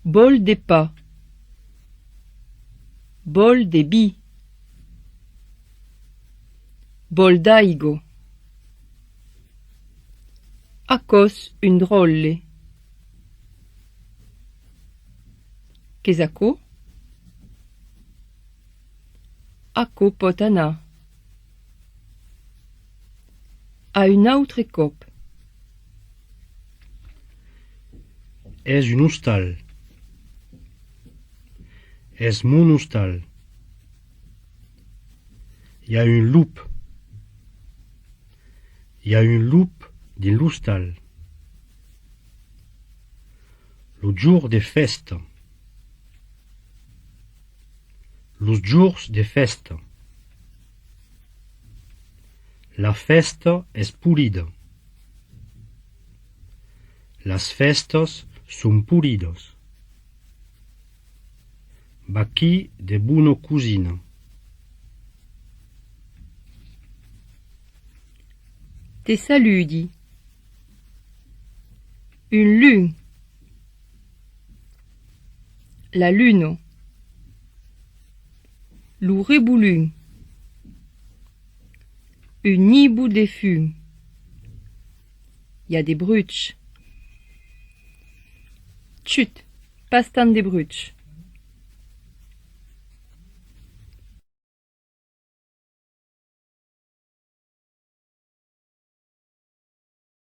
Bol des pas. Bol des billes. Bol d'aigo. Acos une drolle. Quesaco. Aco potana. À une autre cope. És un hostal. És mon hostal. Il y a une loupe. Il y a une loupe dans l'hostal. Le jour des festes. Los jours de festa. La festa es pulida. Las festas son pulidos. Baqui de buona cusina. Te saludi. Une lune. La lune. Lou reboulun. Une nibou des fumes. Y a des brutches. Chut, pas tant des brutches.